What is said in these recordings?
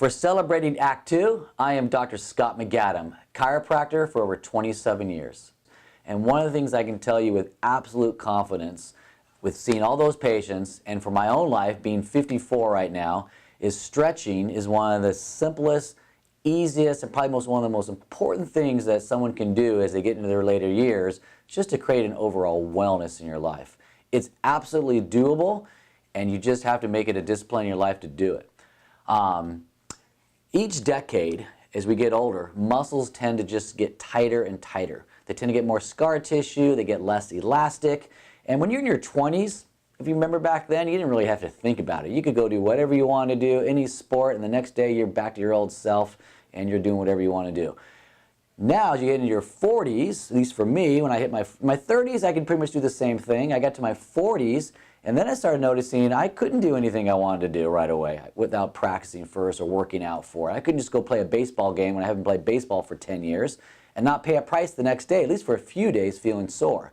For celebrating Act 2, I am Dr. Scott MacAdam, chiropractor for over 27 years. And one of the things I can tell you with absolute confidence, with seeing all those patients, and for my own life, being 54 right now, is stretching is one of the simplest, easiest, and probably one of the most important things that someone can do as they get into their later years, just to create an overall wellness in your life. It's absolutely doable, and you just have to make it a discipline in your life to do it. Each decade, as we get older, muscles tend to just get tighter and tighter. They tend to get more scar tissue, they get less elastic. And when you're in your 20s, if you remember back then, you didn't really have to think about it. You could go do whatever you want to do, any sport, and the next day you're back to your old self and you're doing whatever you want to do. Now, as you get into your 40s, at least for me, when I hit my 30s, I could pretty much do the same thing. I got to my 40s, and then I started noticing I couldn't do anything I wanted to do right away without practicing first or working out for it. I couldn't just go play a baseball game when I haven't played baseball for 10 years and not pay a price the next day, at least for a few days, feeling sore.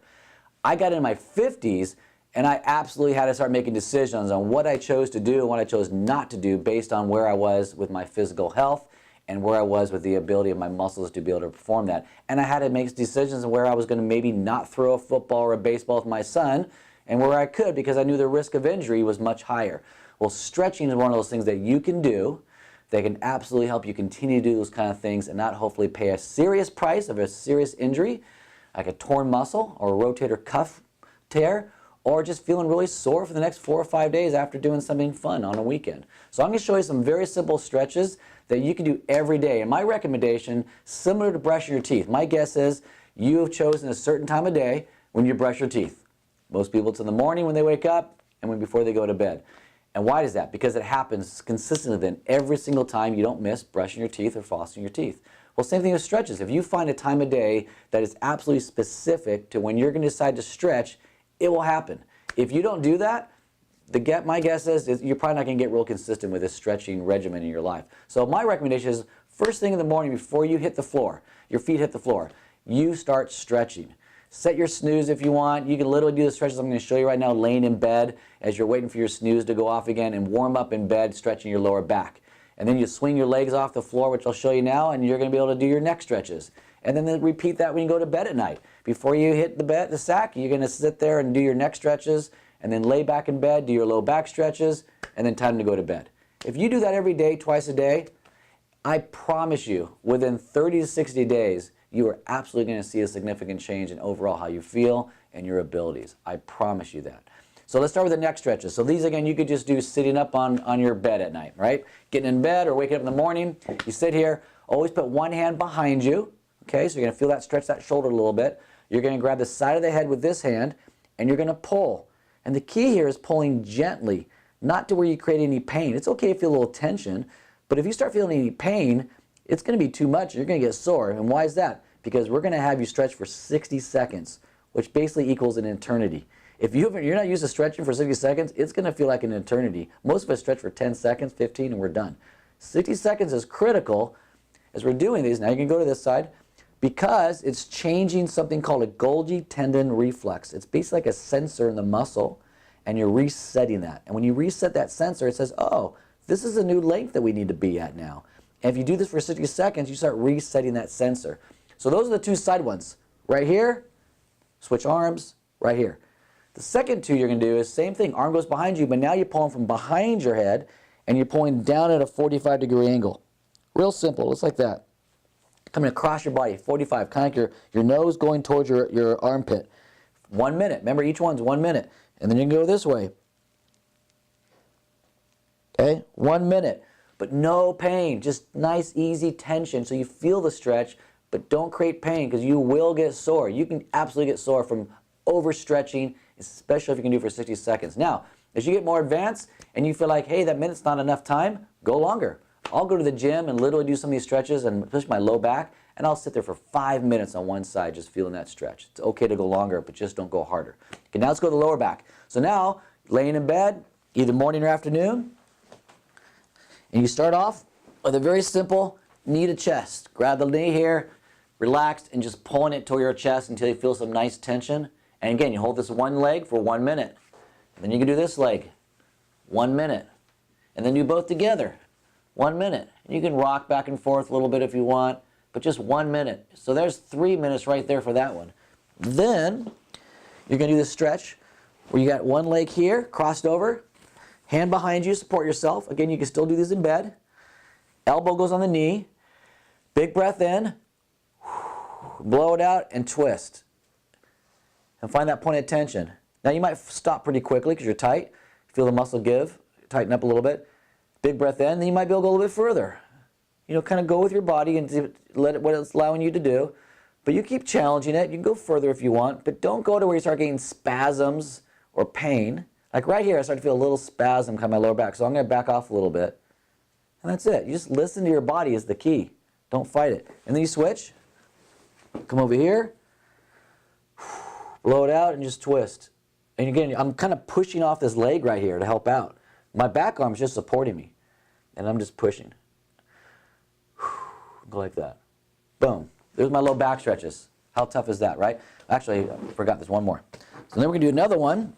I got in my 50s, and I absolutely had to start making decisions on what I chose to do and what I chose not to do based on where I was with my physical health and where I was with the ability of my muscles to be able to perform that. And I had to make decisions on where I was going to maybe not throw a football or a baseball with my son, and where I could, because I knew the risk of injury was much higher. Well, stretching is one of those things that you can do that can absolutely help you continue to do those kind of things and not hopefully pay a serious price of a serious injury, like a torn muscle or a rotator cuff tear, or just feeling really sore for the next 4 or 5 days after doing something fun on a weekend. So I'm going to show you some very simple stretches that you can do every day. And my recommendation, similar to brushing your teeth, my guess is you have chosen a certain time of day when you brush your teeth. Most people, it's in the morning when they wake up and before they go to bed. And why is that? Because it happens consistently then every single time you don't miss brushing your teeth or flossing your teeth. Well, same thing with stretches. If you find a time of day that is absolutely specific to when you're going to decide to stretch, it will happen. If you don't do that, my guess is you're probably not going to get real consistent with this stretching regimen in your life. So my recommendation is first thing in the morning before you hit the floor, your feet hit the floor, you start stretching. Set your snooze if you want. You can literally do the stretches I'm going to show you right now laying in bed as you're waiting for your snooze to go off again, and warm up in bed stretching your lower back. And then you swing your legs off the floor, which I'll show you now, and you're going to be able to do your neck stretches. And then repeat that when you go to bed at night. Before you hit the sack, you're going to sit there and do your neck stretches, and then lay back in bed, do your low back stretches, and then time to go to bed. If you do that every day, twice a day, I promise you, within 30 to 60 days, you are absolutely going to see a significant change in overall how you feel and your abilities. I promise you that. So let's start with the neck stretches. So these, again, you could just do sitting up on your bed at night, right? Getting in bed or waking up in the morning, you sit here, always put one hand behind you, okay? So you're going to feel that, stretch that shoulder a little bit. You're going to grab the side of the head with this hand, and you're going to pull. And the key here is pulling gently, not to where you create any pain. It's okay to feel a little tension, but if you start feeling any pain, it's going to be too much. You're going to get sore. And why is that? Because we're going to have you stretch for 60 seconds, which basically equals an eternity. If you're not used to stretching for 60 seconds, it's going to feel like an eternity. Most of us stretch for 10 seconds, 15, and we're done. 60 seconds is critical as we're doing these. Now you can go to this side, because it's changing something called a Golgi tendon reflex. It's basically like a sensor in the muscle, and you're resetting that. And when you reset that sensor, it says, oh, this is a new length that we need to be at now. And if you do this for 60 seconds, you start resetting that sensor. So those are the two side ones. Right here, switch arms, right here. The second two you're going to do is same thing. Arm goes behind you, but now you're pulling from behind your head, and you're pulling down at a 45-degree angle. Real simple, just like that. Coming across your body, 45, kind of like your nose going towards your armpit. 1 minute. Remember, each one's 1 minute. And then you can go this way. Okay, 1 minute. But no pain, just nice, easy tension so you feel the stretch, but don't create pain because you will get sore. You can absolutely get sore from overstretching, especially if you can do it for 60 seconds. Now, as you get more advanced and you feel like, hey, that minute's not enough time, go longer. I'll go to the gym and literally do some of these stretches and push my low back, and I'll sit there for 5 minutes on one side just feeling that stretch. It's okay to go longer, but just don't go harder. Okay, now let's go to the lower back. So now, laying in bed, either morning or afternoon, and you start off with a very simple knee to chest. Grab the knee here, relaxed, and just pulling it toward your chest until you feel some nice tension. And again, you hold this one leg for 1 minute. And then you can do this leg, 1 minute. And then do both together, 1 minute. You can rock back and forth a little bit if you want, but just 1 minute. So there's 3 minutes right there for that one. Then you're going to do this stretch where you got one leg here, crossed over, hand behind you, support yourself. Again, you can still do this in bed. Elbow goes on the knee. Big breath in, blow it out, and twist. And find that point of tension. Now you might stop pretty quickly because you're tight. Feel the muscle give, tighten up a little bit. Big breath in, then you might be able to go a little bit further. You know, kind of go with your body and let it what it's allowing you to do. But you keep challenging it. You can go further if you want, but don't go to where you start getting spasms or pain. Like right here, I start to feel a little spasm come my lower back, so I'm going to back off a little bit. And that's it. You just listen to your body is the key. Don't fight it. And then you switch. Come over here. Blow it out and just twist. And again, I'm kind of pushing off this leg right here to help out. My back arm is just supporting me. And I'm just pushing. Go like that. Boom. There's my low back stretches. How tough is that, right? Actually, I forgot there's one more. So then we're going to do another one.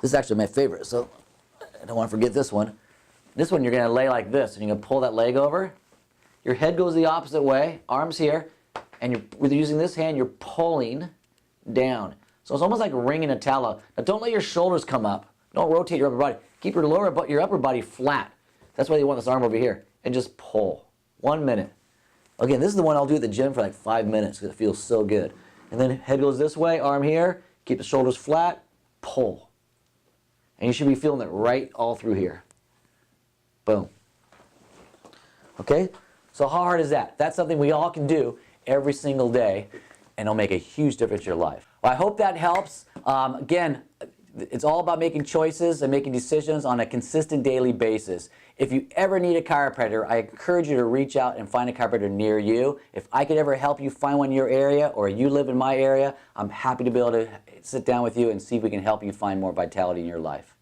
This is actually my favorite, so I don't want to forget this one. This one you're going to lay like this, and you're going to pull that leg over. Your head goes the opposite way, arms here, and with using this hand, you're pulling down. So it's almost like wringing a towel out. Now don't let your shoulders come up. Don't rotate your upper body. Keep your upper body flat. That's why you want this arm over here. And just pull. 1 minute. Again, this is the one I'll do at the gym for like 5 minutes because it feels so good. And then head goes this way, arm here. Keep the shoulders flat. Pull. And you should be feeling it right all through here. Boom. Okay? So how hard is that? That's something we all can do every single day, and it'll make a huge difference in your life. Well, I hope that helps. Again, it's all about making choices and making decisions on a consistent daily basis. If you ever need a chiropractor, I encourage you to reach out and find a chiropractor near you. If I could ever help you find one in your area or you live in my area, I'm happy to be able to sit down with you and see if we can help you find more vitality in your life.